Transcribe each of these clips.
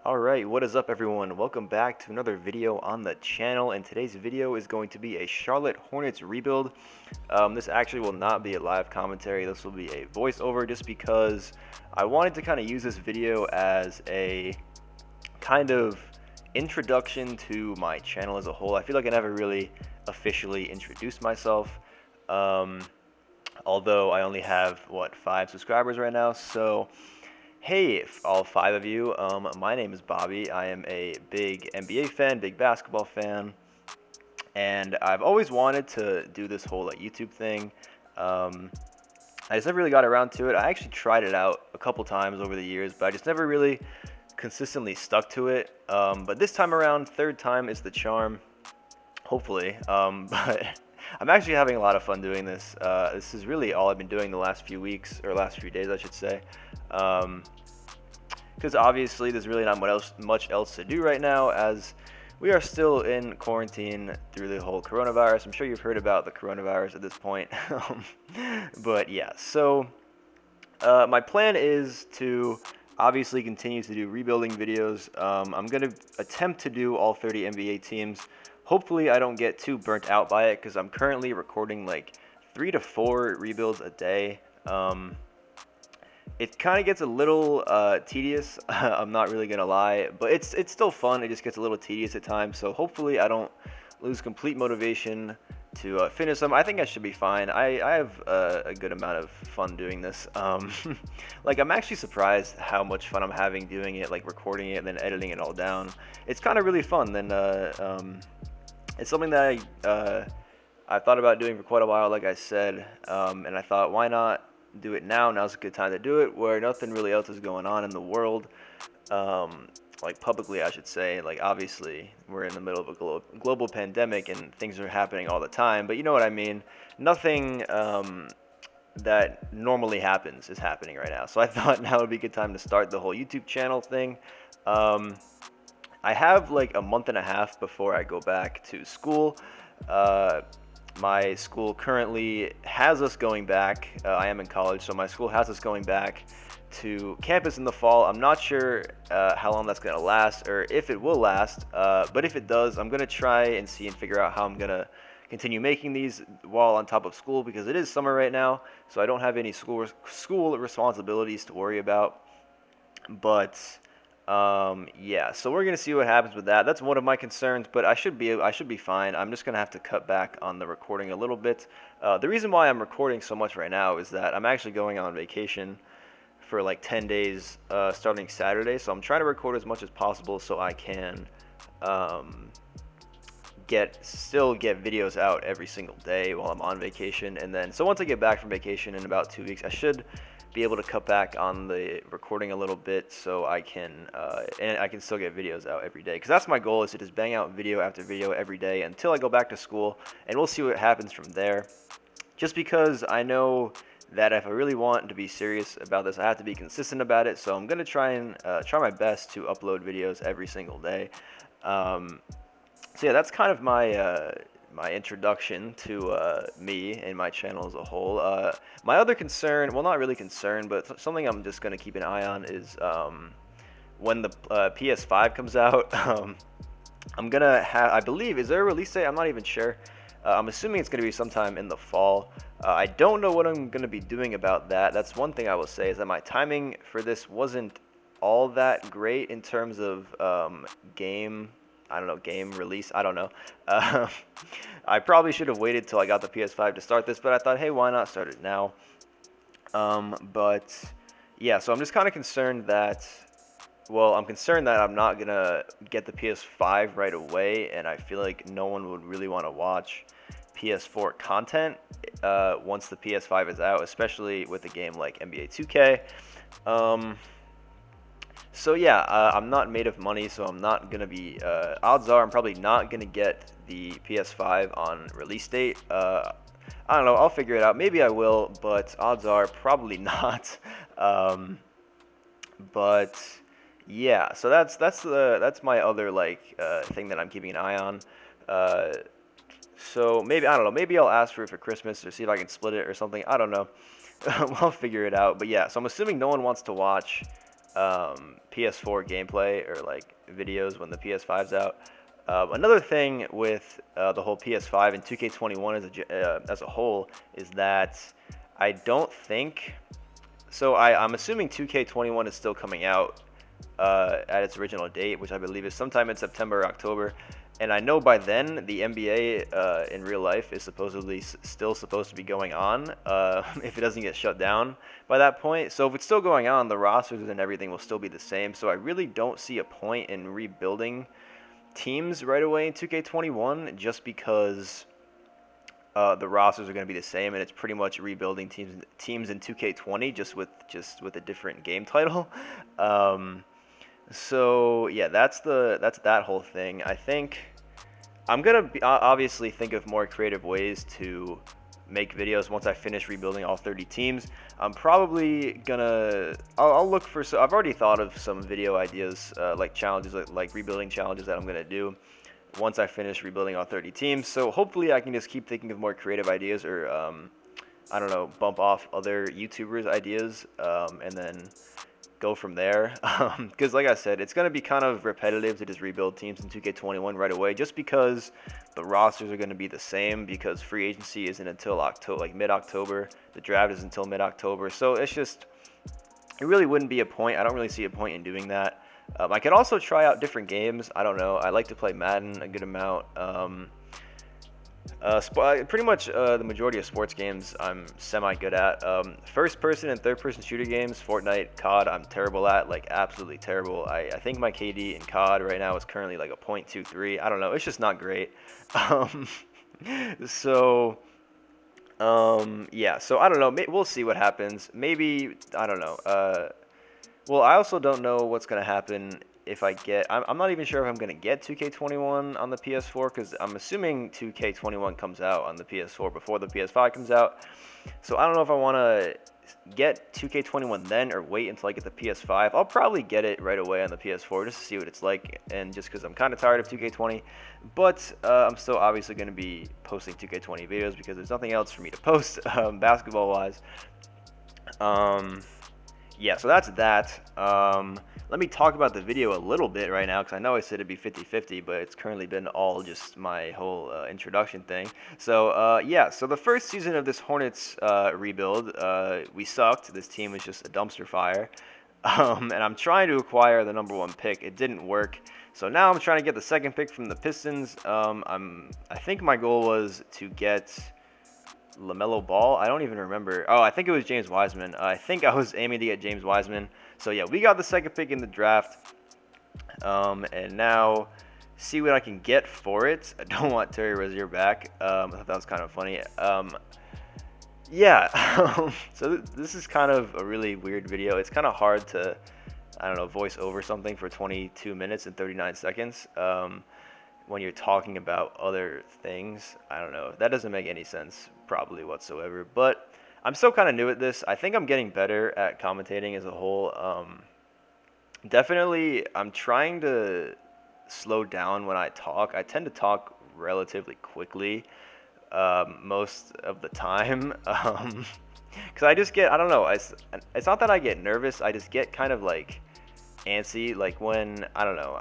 Alright, what is up everyone? Welcome back to another video on the channel, and today's video is going to be a Charlotte Hornets rebuild. This actually will not be a live commentary, this will be a voiceover just because I wanted to kind of use this video as a kind of introduction to my channel as a whole. I feel like I never really officially introduced myself, although I only have, 5 subscribers right now, so hey, all 5 of you, my name is Bobby. I am a big NBA fan, big basketball fan, and I've always wanted to do this whole YouTube thing. I just never really got around to it. I actually tried it out a couple times over the years, but I just never really consistently stuck to it. But this time around, third time is the charm, hopefully. But I'm actually having a lot of fun doing this. This is really all I've been doing the last few weeks, or last few days, I should say. Because obviously there's really not much else to do right now, as we are still in quarantine through the whole coronavirus. I'm sure you've heard about the coronavirus at this point. But yeah, so my plan is to obviously continue to do rebuilding videos. I'm going to attempt to do all 30 NBA teams. Hopefully I don't get too burnt out by it, because I'm currently recording like 3 to 4 rebuilds a day. It kind of gets a little tedious, I'm not really going to lie, but it's still fun. It just gets a little tedious at times, so hopefully I don't lose complete motivation to finish them. I think I should be fine. I have a good amount of fun doing this. Like, I'm actually surprised how much fun I'm having doing it, like recording it and then editing it all down. It's kind of really fun. Then it's something that I thought about doing for quite a while, like I said, and I thought, why not do it now? Now's a good time to do it, where nothing really else is going on in the world, like publicly I should say. Like, obviously we're in the middle of a global pandemic and things are happening all the time, but you know what I mean. Nothing that normally happens is happening right now, so I thought now would be a good time to start the whole YouTube channel thing. I have like a month and a half before I go back to school. My school currently has us going back. I am in college, so my school has us going back to campus in the fall. I'm not sure how long that's going to last, or if it will last, but if it does, I'm going to try and see and figure out how I'm going to continue making these while on top of school, because it is summer right now, so I don't have any school responsibilities to worry about. But yeah, so we're gonna see what happens with that. That's one of my concerns, but I should be fine. I'm just gonna have to cut back on the recording a little bit. The reason why I'm recording so much right now is that I'm actually going on vacation for like 10 days, starting Saturday. So I'm trying to record as much as possible so I can still get videos out every single day while I'm on vacation. And then, so once I get back from vacation in about 2 weeks, I should be able to cut back on the recording a little bit, so I can and I can still get videos out every day, because that's my goal, is to just bang out video after video every day until I go back to school, and we'll see what happens from there. Just because I know that if I really want to be serious about this, I have to be consistent about it. So I'm gonna try my best to upload videos every single day. So yeah, that's kind of my introduction to me and my channel as a whole. My other concern, well, not really concern, but something I'm just going to keep an eye on is when the PS5 comes out. I'm going to have, I believe, is there a release date? I'm not even sure. I'm assuming it's going to be sometime in the fall. I don't know what I'm going to be doing about that. That's one thing I will say, is that my timing for this wasn't all that great in terms of game release. I don't know. I probably should have waited till I got the PS5 to start this, but I thought, hey, why not start it now? But yeah, so I'm just kind of concerned that, I'm concerned that I'm not gonna get the PS5 right away, and I feel like no one would really want to watch PS4 content once the PS5 is out, especially with a game like NBA2K. So yeah, I'm not made of money, so I'm not going to be, odds are I'm probably not going to get the PS5 on release date. I don't know, I'll figure it out. Maybe I will, but odds are probably not. But yeah, so that's my other thing that I'm keeping an eye on. So maybe, I don't know, maybe I'll ask for it for Christmas, or see if I can split it or something. I don't know. We'll figure it out. But yeah, so I'm assuming no one wants to watch PS4 gameplay or like videos when the PS5's out. Another thing with the whole PS5 and 2K21 as a whole is that I don't think so. I'm assuming 2K21 is still coming out at its original date, which I believe is sometime in September or October. And I know by then the NBA in real life is supposedly still supposed to be going on if it doesn't get shut down by that point. So if it's still going on, the rosters and everything will still be the same. So I really don't see a point in rebuilding teams right away in 2K21 just because the rosters are going to be the same, and it's pretty much rebuilding teams in 2K20 just with a different game title. Um, so yeah, that's that whole thing. I think I'm gonna obviously think of more creative ways to make videos once I finish rebuilding all 30 teams. I'm probably gonna I'll look for I've already thought of some video ideas like challenges like rebuilding challenges that I'm gonna do once I finish rebuilding all 30 teams. So hopefully I can just keep thinking of more creative ideas or I don't know, bump off other YouTubers' ideas and then go from there. Because like I said, it's going to be kind of repetitive to just rebuild teams in 2K21 right away just because the rosters are going to be the same because free agency isn't until October, like mid-October. The draft is until mid-October. So it really wouldn't be a point. I don't really see a point in doing that. I could also try out different games. I don't know. I like to play Madden a good amount. Pretty much the majority of sports games I'm semi good at. First person and third person shooter games, Fortnite, COD, I'm terrible at, like absolutely terrible. I think my KD in COD right now is currently like a .23. I don't know, it's just not great. Um, so yeah, so I don't know. We'll see what happens. Maybe I don't know. Well, I also don't know what's gonna happen if I get. I'm not even sure if I'm gonna get 2K21 on the PS4 because I'm assuming 2K21 comes out on the PS4 before the PS5 comes out. So I don't know if I want to get 2K21 then or wait until I get the PS5. I'll probably get it right away on the PS4 just to see what it's like, and just because I'm kind of tired of 2K20. But I'm still obviously going to be posting 2K20 videos because there's nothing else for me to post basketball-wise. Yeah, so that's that. Let me talk about the video a little bit right now because I know I said it'd be 50-50, but it's currently been all just my whole introduction thing. So yeah, so the first season of this Hornets rebuild, we sucked. This team was just a dumpster fire. And I'm trying to acquire the #1 pick. It didn't work. So now I'm trying to get the second pick from the Pistons. I think my goal was to get LaMelo Ball. I don't even remember. Oh, I think it was James Wiseman. I think I was aiming to get James Wiseman. So yeah, we got the second pick in the draft. And now see what I can get for it. I don't want Terry Rozier back. I thought that was kind of funny. Yeah. So this is kind of a really weird video. It's kind of hard to, I don't know, voice over something for 22 minutes and 39 seconds. When you're talking about other things. I don't know. That doesn't make any sense probably whatsoever. But I'm still kind of new at this. I think I'm getting better at commentating as a whole. Definitely, I'm trying to slow down when I talk. I tend to talk relatively quickly most of the time. Because I just get, I don't know. It's not that I get nervous. I just get kind of like antsy. Like when, I don't know.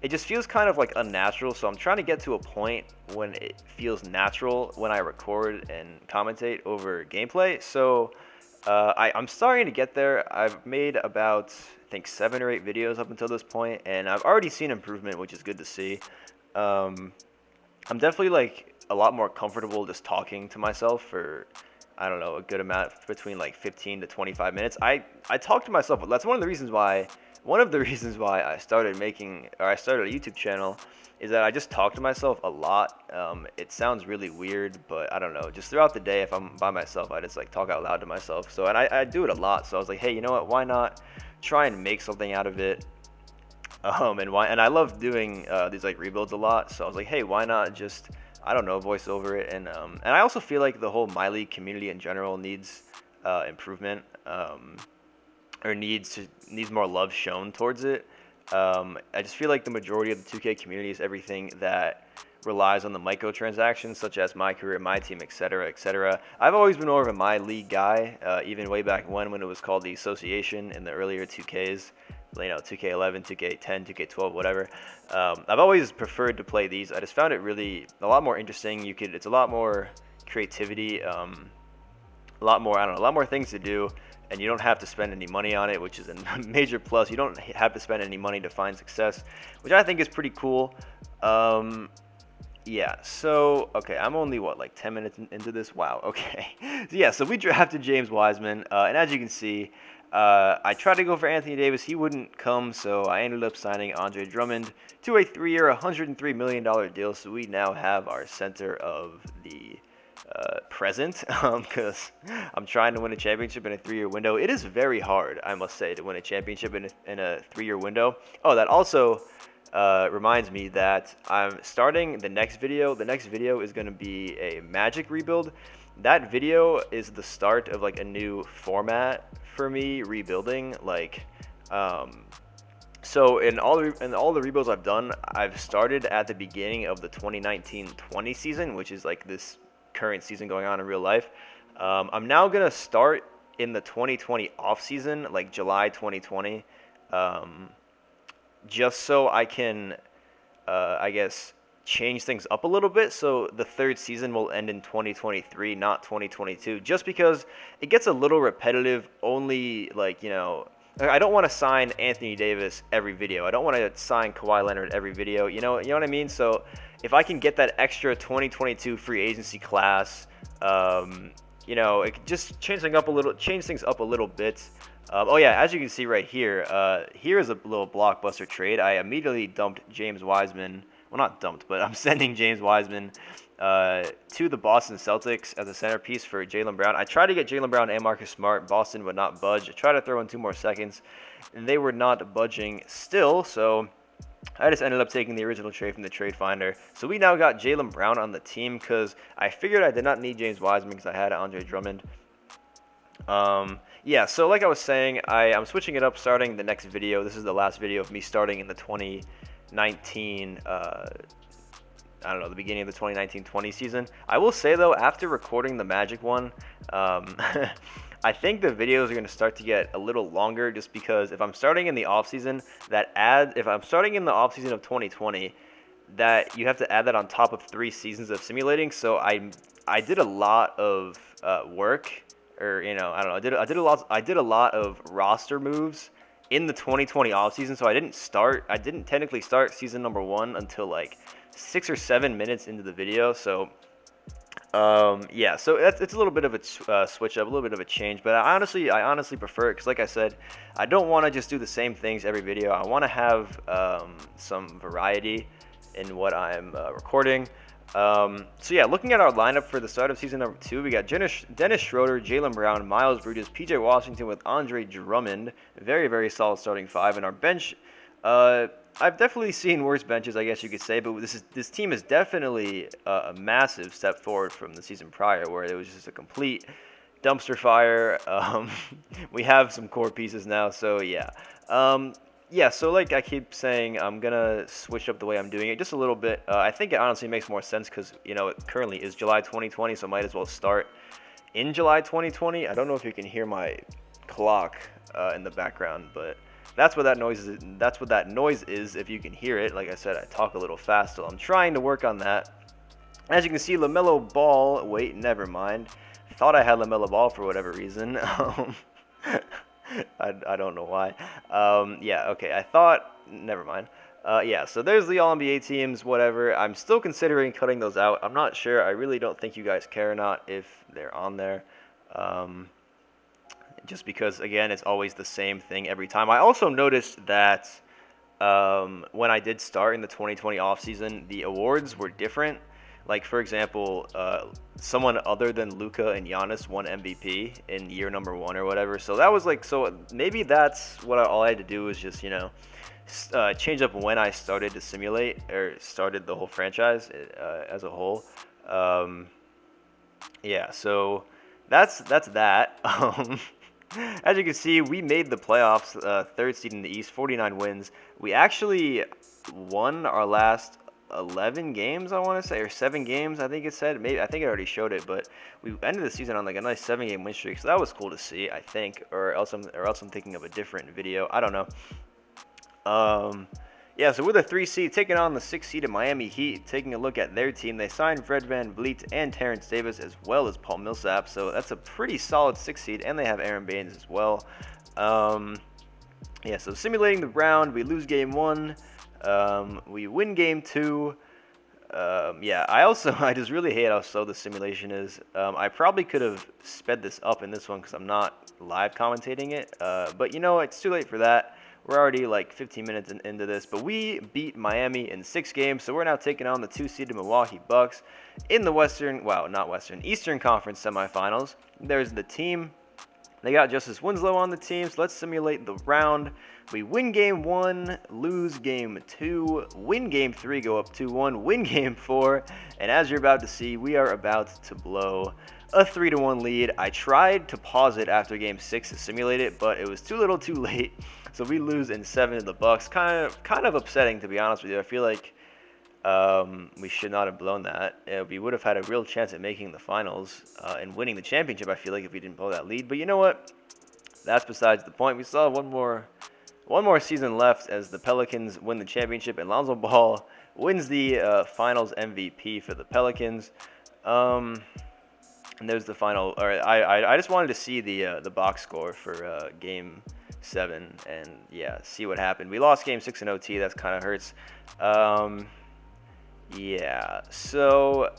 It just feels kind of like unnatural, so I'm trying to get to a point when it feels natural when I record and commentate over gameplay. So I'm starting to get there. I've made about, I think, 7 or 8 videos up until this point, and I've already seen improvement, which is good to see. I'm definitely like a lot more comfortable just talking to myself for, I don't know, a good amount between like 15 to 25 minutes. I talk to myself. That's one of the reasons why I started a YouTube channel is that I just talk to myself a lot. It sounds really weird, but I don't know. Just throughout the day, if I'm by myself, I just like talk out loud to myself. So, and I do it a lot. So I was like, hey, you know what? Why not try and make something out of it? And I love doing these like rebuilds a lot. So I was like, hey, why not just, I don't know, voice over it? And I also feel like the whole Myleague community in general needs improvement. Or needs more love shown towards it. I just feel like the majority of the 2K community is everything that relies on the microtransactions, such as my career, my team, etc., etc. I've always been more of a my league guy, even way back when it was called the Association in the earlier 2Ks, 2K11, 2K10, 2K12, whatever. I've always preferred to play these. I just found it really a lot more interesting. It's a lot more creativity, a lot more, I don't know, a lot more things to do, and you don't have to spend any money on it, which is a major plus. You don't have to spend any money to find success, which I think is pretty cool. Yeah, so, okay, I'm only, like 10 minutes into this? Wow, okay. So, yeah, so we drafted James Wiseman, and as you can see, I tried to go for Anthony Davis. He wouldn't come, so I ended up signing Andre Drummond to a 3-year, $103 million deal, so we now have our center of the present, because I'm trying to win a championship in a 3-year window. It is very hard, I must say, to win a championship in a 3-year window. Oh, that also reminds me that I'm starting the next video. The next video is going to be a Magic rebuild. That video is the start of like a new format for me rebuilding. So in all the rebuilds I've done, I've started at the beginning of the 2019-20 season, which is like this current season going on in real life. I'm now gonna start in the 2020 off season, like July 2020. Just so I can, I guess, change things up a little bit. So the third season will end in 2023, not 2022, just because it gets a little repetitive. Only I don't want to sign Anthony Davis every video. I don't want to sign Kawhi Leonard every video. You know what I mean? So if I can get that extra 2022 free agency class, it could just change things up a little bit. Oh yeah, as you can see right here, here is a little blockbuster trade. I immediately dumped James Wiseman. Well, not dumped, but I'm sending James Wiseman to the Boston Celtics as a centerpiece for Jaylen Brown. I tried to get Jaylen Brown and Marcus Smart. Boston would not budge. I tried to throw in 2 more seconds, and they were not budging still. So I just ended up taking the original trade from the trade finder. So we now got Jaylen Brown on the team because I figured I did not need James Wiseman because I had Andre Drummond. Yeah, so like I was saying, I'm switching it up starting the next video. This is the last video of me starting in the 2019, the beginning of the 2019-20 season. I will say, though, after recording the Magic one, I think the videos are going to start to get a little longer just because if I'm starting in the offseason, if I'm starting in the offseason of 2020, that you have to add that on top of 3 seasons of simulating. So I did a lot of work. Or I don't know. I did a lot of roster moves in the 2020 offseason, so I didn't technically start season number 1 until like 6 or 7 minutes into the video. So yeah, so it's a little bit of a switch up, a little bit of a change, but I honestly prefer it because, like I said, I don't want to just do the same things every video. I want to have some variety in what I'm recording. So yeah, looking at our lineup for the start of season number 2, we got Dennis Schroeder, Jaylen Brown, Miles Bridges, PJ Washington with Andre Drummond. Very, very solid starting 5. And our bench, I've definitely seen worse benches, I guess you could say, but this team is definitely a massive step forward from the season prior, where it was just a complete dumpster fire. We have some core pieces now, so yeah. Yeah, so like I keep saying, I'm going to switch up the way I'm doing it just a little bit. I think it honestly makes more sense because, it currently is July 2020, so might as well start in July 2020. I don't know if you can hear my clock in the background, but that's what that noise is. That's what that noise is, if you can hear it. Like I said, I talk a little fast, so I'm trying to work on that. As you can see, LaMelo Ball, wait, never mind. Thought I had LaMelo Ball for whatever reason. I don't know why. Yeah, okay, never mind. Yeah, so there's the All-NBA teams, whatever. I'm still considering cutting those out. I'm not sure. I really don't think you guys care or not if they're on there. Just because, again, it's always the same thing every time. I also noticed that when I did start in the 2020 offseason, the awards were different. Like, for example, someone other than Luka and Giannis won MVP in year number 1 or whatever. So that was so maybe that's all I had to do was just, change up when I started to simulate or started the whole franchise as a whole. Yeah, so that's that. As you can see, we made the playoffs, third seed in the East, 49 wins. We actually won our last 11 games, I want to say, or 7 games, I think it said. Maybe I think I already showed it, but we ended the season on like a nice 7-game win streak, so that was cool to see, I think. Or else I'm thinking of a different video. I don't know. Yeah, so with a 3 seed taking on the 6 seed Miami Heat, taking a look at their team, they signed Fred VanVleet and Terrence Davis as well as Paul Millsap, so that's a pretty solid 6 seed, and they have Aaron Baines as well. Yeah, so simulating the round, we lose game 1, we win game 2. Yeah, I just really hate how slow the simulation is. I probably could have sped this up in this one because I'm not live commentating it, but you know, it's too late for that. We're already like 15 minutes into this, but we beat Miami in 6 games, so we're now taking on the 2-seeded Milwaukee Bucks in the Eastern Conference semifinals. There's the team. They got Justice Winslow on the team, so let's simulate the round. We win game 1, lose game 2, win game 3, go up 2-1, win game 4, and as you're about to see, we are about to blow a 3-1 lead. I tried to pause it after game 6 to simulate it, but it was too little too late. So we lose in 7 to the Bucks. Kind of upsetting, to be honest with you. I feel like we should not have blown that. We would have had a real chance at making the finals and winning the championship, I feel like, if we didn't blow that lead. But you know what? That's besides the point. We still have one more season left as the Pelicans win the championship, and Lonzo Ball wins the finals MVP for the Pelicans. And there's the final. All right, I just wanted to see the box score for game 7 and yeah, see what happened. We lost game 6 in OT. That kind of hurts. Yeah, so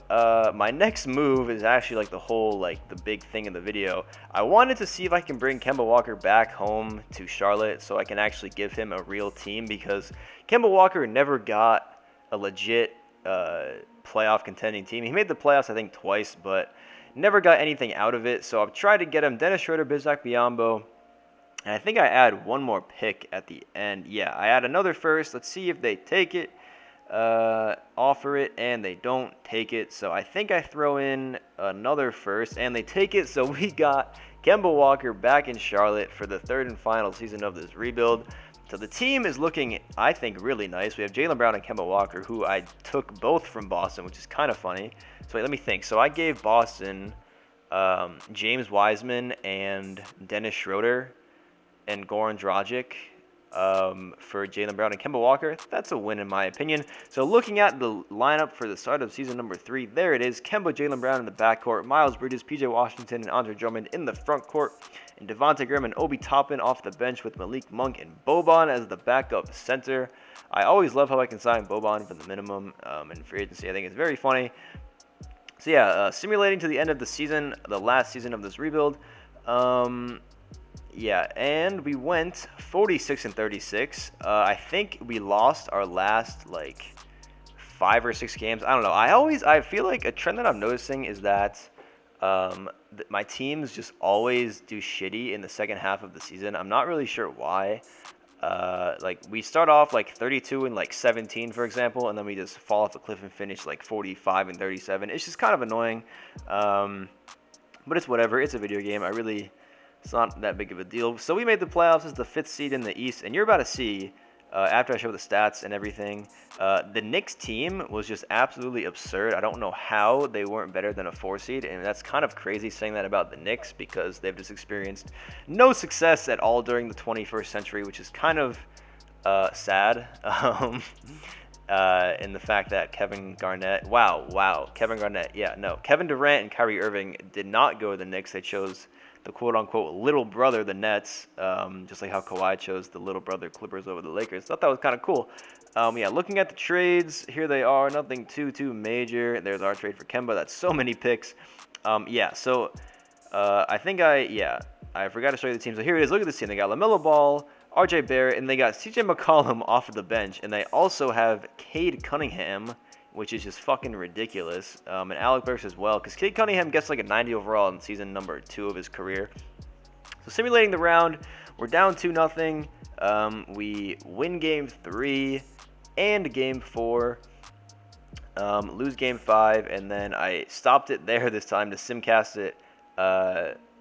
my next move is actually like the big thing in the video. I wanted to see if I can bring Kemba Walker back home to Charlotte so I can actually give him a real team, because Kemba Walker never got a legit playoff contending team. He made the playoffs I think twice, but never got anything out of it. So I've tried to get him Dennis Schroeder, Bismack Biyombo, and I think I add one more pick at the end. Yeah, I add another first. Let's see if they take it. Offer it, and they don't take it. So I think I throw in another first, and they take it. So we got Kemba Walker back in Charlotte for the 3rd and final season of this rebuild. So the team is looking, I think, really nice. We have Jaylen Brown and Kemba Walker, who I took both from Boston, which is kind of funny. So wait, let me think. So I gave Boston James Wiseman and Dennis Schroeder and Goran Dragic for Jaylen Brown and Kemba Walker. That's a win in my opinion. So looking at the lineup for the start of season number 3, there it is. Kemba, Jaylen Brown in the backcourt, Miles Bridges, PJ Washington, and Andre Drummond in the front court, and Devontae Graham and Obi Toppin off the bench with Malik Monk and Boban as the backup center. I always love how I can sign Boban for the minimum in free agency. I think it's very funny. So yeah, simulating to the end of the season, the last season of this rebuild. Yeah, and we went 46-36. I think we lost our last like 5 or 6 games. I don't know. I feel like a trend that I'm noticing is that my teams just always do shitty in the second half of the season. I'm not really sure why. Like we start off like 32 and like 17, for example, and then we just fall off a cliff and finish like 45 and 37. It's just kind of annoying. But it's whatever. It's a video game. It's not that big of a deal. So we made the playoffs as the 5th seed in the East, and you're about to see, after I show the stats and everything, the Knicks team was just absolutely absurd. I don't know how they weren't better than a 4 seed, and that's kind of crazy saying that about the Knicks because they've just experienced no success at all during the 21st century, which is kind of sad. In the fact that Kevin Durant, Kevin Durant and Kyrie Irving did not go to the Knicks. They chose the quote-unquote little brother, the Nets, just like how Kawhi chose the little brother Clippers over the Lakers. Thought that was kind of cool. Yeah, looking at the trades, here they are. Nothing too major. There's our trade for Kemba. That's so many picks. Yeah, so I think I forgot to show you the team. So here it is. Look at this team. They got LaMelo Ball, R.J. Barrett, and they got C.J. McCollum off of the bench. And they also have Cade Cunningham, which is just fucking ridiculous, and Alec Burks as well, because Cade Cunningham gets like a 90 overall in season number 2 of his career. So simulating the round, we're down 2-0. We win game 3 and game 4, lose game 5, and then I stopped it there this time to simcast it.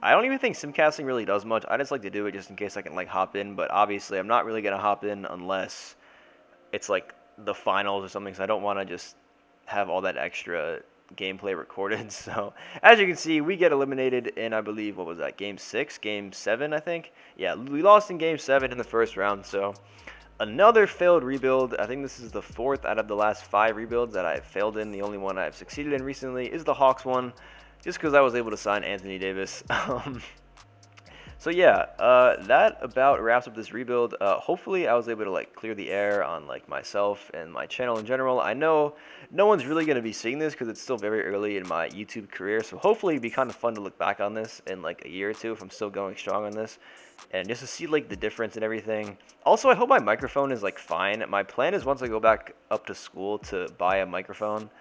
I don't even think simcasting really does much. I just like to do it just in case I can like hop in, but obviously I'm not really gonna hop in unless it's like the finals or something, because I don't want to just have all that extra gameplay recorded. So as you can see, we get eliminated in, I believe, what was that, game 6, game 7, I think. Yeah, we lost in game 7 in the first round. So another failed rebuild. I think this is the 4th out of the last 5 rebuilds that I've failed in. The only one I've succeeded in recently is the Hawks one, just because I was able to sign Anthony Davis. So yeah, that about wraps up this rebuild. Hopefully, I was able to like clear the air on like myself and my channel in general. I know no one's really gonna be seeing this because it's still very early in my YouTube career. So hopefully, it'd be kind of fun to look back on this in like a year or two if I'm still going strong on this, and just to see like the difference and everything. Also, I hope my microphone is like fine. My plan is once I go back up to school to buy a microphone.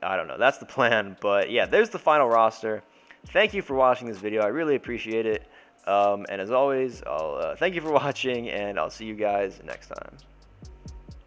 I don't know. That's the plan. But yeah, there's the final roster. Thank you for watching this video. I really appreciate it. And as always, I'll thank you for watching, and I'll see you guys next time.